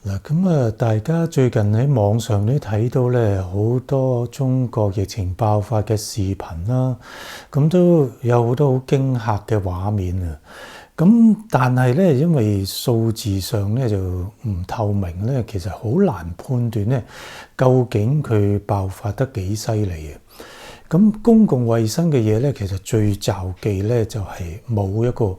嗱，咁啊，大家最近喺網上都睇到咧好多中國疫情爆發嘅視頻啦，咁都有好多好驚嚇嘅畫面啊！咁但係咧，因為數字上咧就唔透明咧，其實好難判斷咧究竟佢爆發得幾犀利啊！咁公共衛生嘅嘢咧，其實最罩忌咧就係冇一個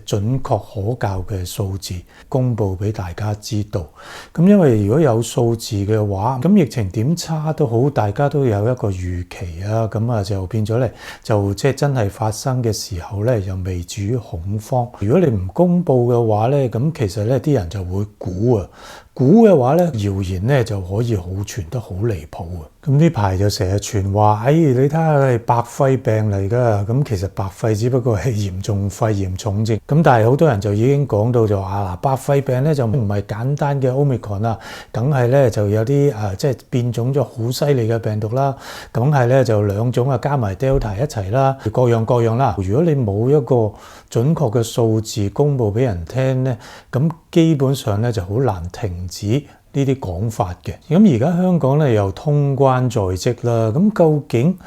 準確可靠嘅數字公佈俾大家知道。咁因為如果有數字嘅話，咁疫情點差都好，大家都有一個預期啊。咁啊就變咗咧，就即係真係發生嘅時候咧，又未至於恐慌。如果你唔公佈嘅話咧，咁其實咧啲人就會估啊。估嘅話咧，謠言咧就可以好傳得好離譜啊！咁呢排就成日傳話，你睇下係白肺病嚟㗎。咁其實白肺只不過係嚴重肺炎重症。咁但係好多人就已經講到就話白肺病咧就唔係簡單嘅 Omicron 啦，梗係咧就有啲即係變種咗好犀利嘅病毒啦，梗係咧就兩種加埋 Delta 一齊啦，各樣啦。如果你冇一個準確嘅數字公佈俾人聽咧，咁基本上咧就好難停止呢啲講法嘅。咁而家香港咧又通關在即啦，咁究竟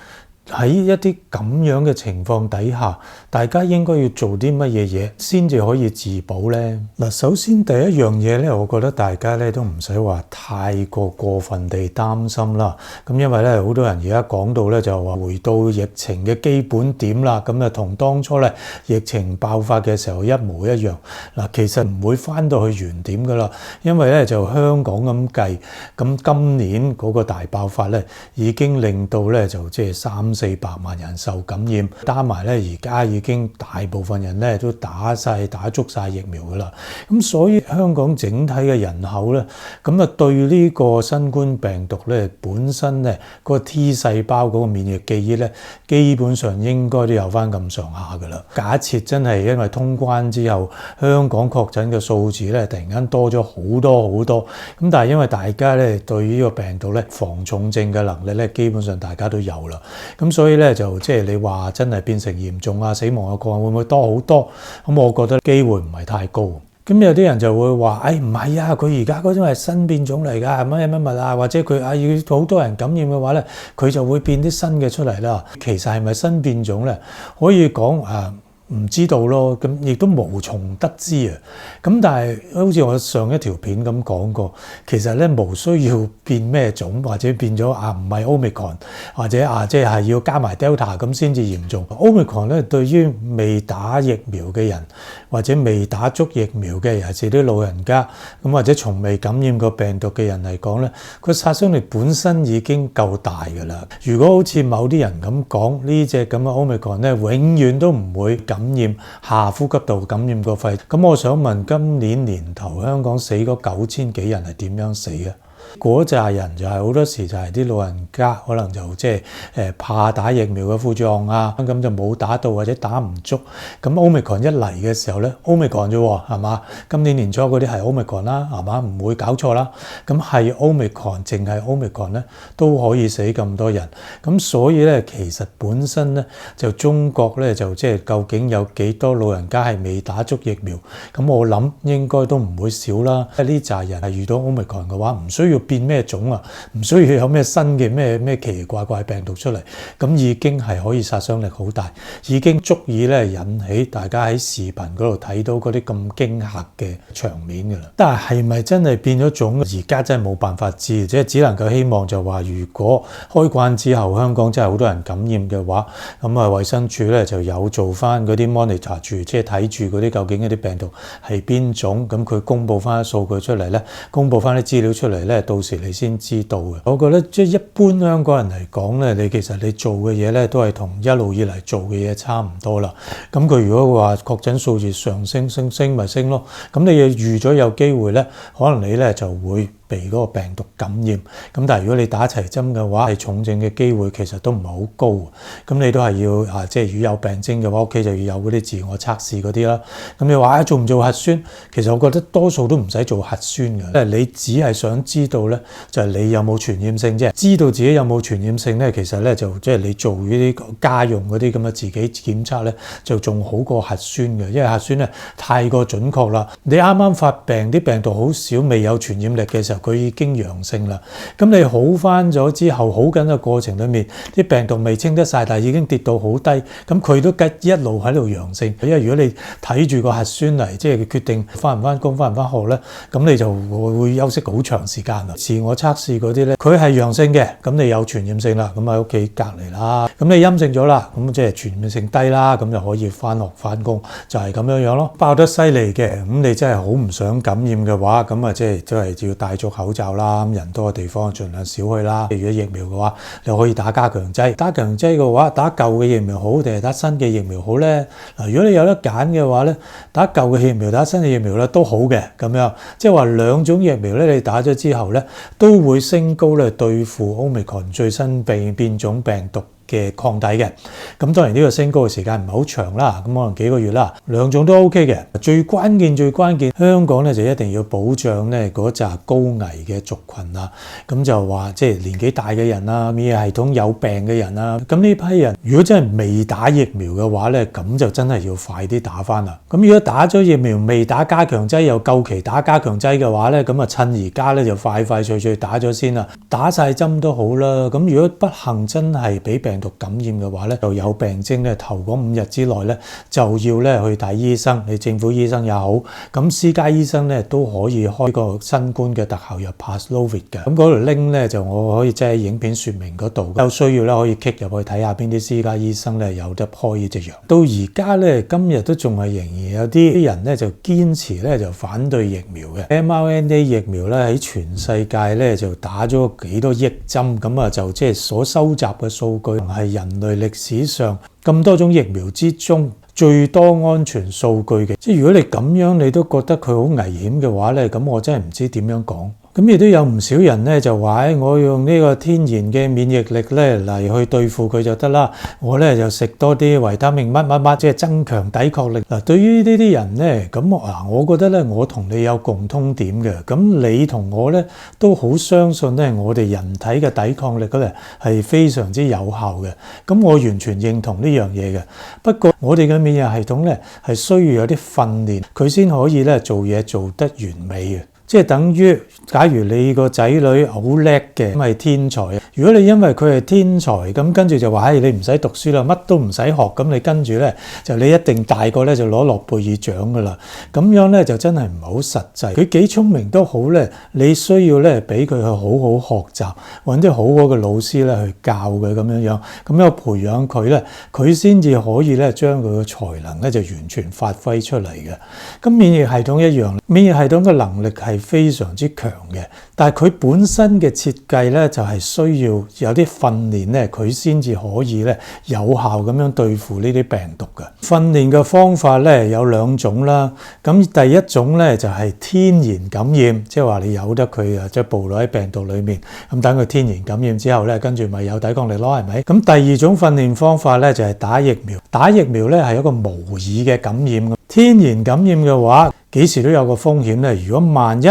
喺一啲咁樣嘅情況底下，大家應該要做啲乜嘢嘢先至可以自保呢？嗱，首先第一樣嘢咧，我覺得大家咧都唔使話太過分地擔心啦。咁因為咧好多人而家講到咧就話回到疫情嘅基本點啦，咁啊同當初咧疫情爆發嘅時候一模一樣。嗱，其實唔會返到去原點噶啦，因為咧就香港咁計，咁今年嗰個大爆發咧已經令到咧就即係300-400萬人受感染，加埋咧而家已經大部分人咧都打足晒疫苗噶啦，咁所以香港整體嘅人口咧，咁啊對呢個新冠病毒咧本身咧個 T 細胞嗰個免疫記憶咧，基本上應該都有翻咁上下噶啦。假設真係因為通關之後，香港確診嘅數字咧突然間多咗好多，咁但係因為大家咧對呢個病毒咧防重症嘅能力咧，基本上大家都有啦。咁所以咧就即係你話真係變成嚴重死亡嘅個案會唔會多好多？咁我覺得機會唔係太高。咁有啲人就會話，唔係啊，佢而家嗰種係新變種嚟㗎，乜物啊，或者佢要好多人感染嘅話咧，佢就會變啲新嘅出嚟啦。其實係咪新變種咧？可以講唔知道咯，咁亦都無從得知啊。咁但係好似我上一條片咁講過，其實咧無需要變咩種，或者變咗唔係 Omicron， 或者即係要加埋 Delta 咁先至嚴重。Omicron 咧對於未打疫苗嘅人，或者未打足疫苗嘅，尤其是啲老人家，咁或者從未感染過病毒嘅人嚟講咧，個殺傷力本身已經夠大㗎啦。如果好似某啲人咁講，呢隻咁嘅 Omicron 咧，永遠都唔會感染下呼吸道感染個肺。咁我想問，今年年頭香港死嗰9000幾人係點樣死嘅？嗰扎人就係好多時就係啲老人家，可能就即係怕打疫苗嘅副作用啊，咁就冇打到或者打唔足。咁 Omicron 一嚟嘅時候咧 ，Omicron 啫喎，係嘛？今年年初嗰啲係 Omicron 啦，係嘛？唔會搞錯啦。咁係 Omicron，淨係 Omicron 咧都可以死咁多人。咁所以咧，其實本身咧就中國咧就即係究竟有幾多老人家係未打足疫苗？咁我諗應該都唔會少啦。呢扎人係遇到 Omicron 嘅話，唔需要變咩種啊，唔需要有咩新嘅咩奇奇怪怪病毒出嚟，咁已經係可以殺傷力好大，已經足以咧引起大家喺視頻嗰度睇到嗰啲咁驚嚇嘅場面㗎啦。但係咪真係變咗種？而家真係冇辦法知，即係只能夠希望就話，如果開關之後香港真係好多人感染嘅話，咁衛生署咧就有做翻嗰啲 monitor 住，即係睇住嗰啲究竟嗰啲病毒係邊種，咁佢公佈翻數據出嚟咧，公佈翻啲資料出嚟咧。到時你先知道嘅。我覺得即係一般香港人嚟講咧，其實你做嘅嘢咧都係同一路以嚟做嘅嘢差唔多啦。咁佢如果話確診數字上升咪升咯，咁你又預咗有機會咧，可能你咧就會被嗰個病毒感染。咁但係如果你打齊針嘅話，係重症嘅機會其實都唔係好高。咁你都係要即係如果有病徵嘅話，屋企就要有嗰啲自我測試嗰啲啦。咁你話做唔做核酸？其實我覺得多數都唔使做核酸嘅，因為你只係想知道咧，就係你有冇傳染性啫。知道自己有冇傳染性咧，其實咧就即係你做呢啲家用嗰啲咁嘅自己檢測咧，就仲好過核酸嘅，因為核酸咧太過準確啦。你啱啱發病，啲病毒好少，未有傳染力嘅時候，佢已經陽性啦。咁你好翻咗之後，好緊嘅過程裡面，啲病毒未清得晒，但係已經跌到好低，咁佢都一路喺度陽性。因為如果你睇住個核酸嚟，即係決定翻唔翻工、翻唔翻學咧，咁你就會休息好長時間啦。自我測試嗰啲咧，佢係陽性嘅，咁你有傳染性啦，咁喺屋企隔離啦。咁你陰性咗啦，咁即係傳染性低啦，咁就可以翻學翻工，就係咁樣樣咯。爆得犀利嘅，咁你真係好唔想感染嘅話，咁啊即係都係要戴足口罩啦。咁人多嘅地方盡量少去啦。如果疫苗嘅話，你可以打加強劑。打加強劑嘅話，打舊嘅疫苗好定係打新嘅疫苗好咧？嗱，如果你有得揀嘅話咧，打舊嘅疫苗打新嘅疫苗咧都好嘅，咁樣即係話兩種疫苗咧，你打咗之後咧都會升高咧對付 Omicron 最新變種病毒嘅抗體嘅。咁當然呢個升高嘅時間唔係好長啦，咁可能幾個月啦，兩種都 OK 嘅。最關鍵，香港咧就一定要保障咧嗰紮高危嘅族群啦。咁就話即係年紀大嘅人啊，免疫系統有病嘅人啊，咁呢批人如果真係未打疫苗嘅話咧，咁就真係要快啲打返啦。咁如果打咗疫苗未打加強劑又夠期打加強劑嘅話咧，咁啊趁而家咧就快脆打咗先啦，打晒針都好啦。咁如果不幸真係俾病毒感染嘅話咧，就有病徵咧，頭嗰5日之內咧就要咧去睇醫生，你政府醫生也好，咁私家醫生咧都可以開個新冠嘅特效藥 Paxlovid 嘅。咁嗰條 link 咧就我可以即係影片說明嗰度，有需要咧可以 click 入去睇下邊啲私家醫生咧有得開呢隻藥。到而家咧今日都仲係仍然有啲人咧就堅持咧就反對疫苗嘅。mRNA 疫苗咧喺全世界咧就打咗幾多億針，咁啊就即係所收集嘅數據係人類歷史上咁多種疫苗之中最多安全數據嘅。即係如果你咁樣你都覺得佢好危險嘅話咧，咁我真係唔知點樣講。咁亦都有唔少人咧就話我用呢個天然嘅免疫力咧嚟去對付佢就得啦。我咧就食多啲維他命乜，即係增強抵抗力。嗱，對於呢啲人咧，咁我覺得咧，我同你有共通點嘅。咁你同我咧都好相信咧，我哋人體嘅抵抗力咧係非常之有效嘅。咁我完全認同呢樣嘢嘅。不過我哋嘅免疫系統咧係需要有啲訓練，佢先可以咧做嘢做得完美嘅。即係等於，假如你個仔女好叻嘅，咁係天才。如果你因為佢係天才，咁跟住就話，你唔使讀書啦，乜都唔使學，咁你跟住咧就你一定大個咧就攞諾貝爾獎噶啦。咁樣咧就真係唔係好實際。佢幾聰明都好咧，你需要咧俾佢去好好學習，揾啲好好嘅老師咧去教佢咁樣，咁樣培養佢咧，佢先至可以咧將佢嘅才能咧就完全發揮出嚟嘅。咁免疫系統一樣，免疫系統嘅能力係非常之強嘅，但係佢本身嘅設計咧就係需要有啲訓練咧，佢先至可以咧有效咁樣對付呢啲病毒嘅。訓練嘅方法咧有2種啦。咁第一種咧就係天然感染，即係話你由得佢即係暴露喺病毒裡面，咁等佢天然感染之後咧，跟住咪有抵抗力咯，係咪？咁第二種訓練方法咧就係打疫苗。打疫苗咧係一個模擬嘅感染。天然感染嘅話，幾時都有個風險咧。如果萬一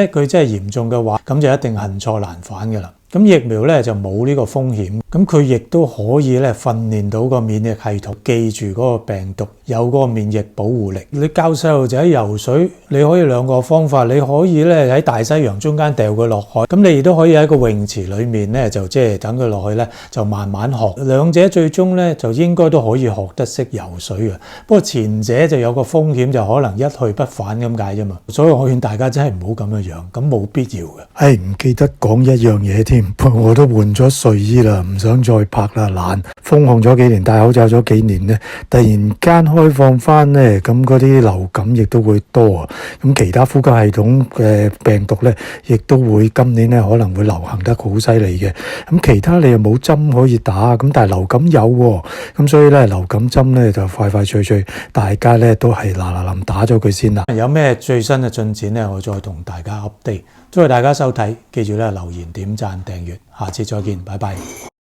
佢真係嚴重嘅話，咁就一定恨錯難返嘅啦。咁疫苗咧就冇呢個風險，咁佢亦都可以咧訓練到個免疫系統記住嗰個病毒，有嗰個免疫保護力。你教細路仔游水，你可以2個方法，你可以咧喺大西洋中間掉佢落海，咁你亦都可以喺個泳池裡面咧就即係等佢落去咧就慢慢學。兩者最終咧就應該都可以學得識游水嘅。不過前者就有個風險，就可能一去不返咁解啫嘛。所以我勸大家真係唔好咁樣，咁冇必要嘅。唔記得講一樣嘢添。我都換咗睡衣啦，唔想再拍啦，懶封控咗幾年，戴口罩咗幾年咧，突然間開放翻咧，咁嗰啲流感亦都會多啊。咁其他呼吸系統嘅病毒咧，亦都會今年咧可能會流行得好犀利嘅。咁其他你又冇針可以打，咁但係流感有喎，咁所以咧流感針咧就快快脆脆，大家咧都係嗱臨打咗佢先啦。有咩最新嘅進展咧，我再同大家 update。祝大家收睇，記住咧留言、點讚、訂閱，下次再見，拜拜。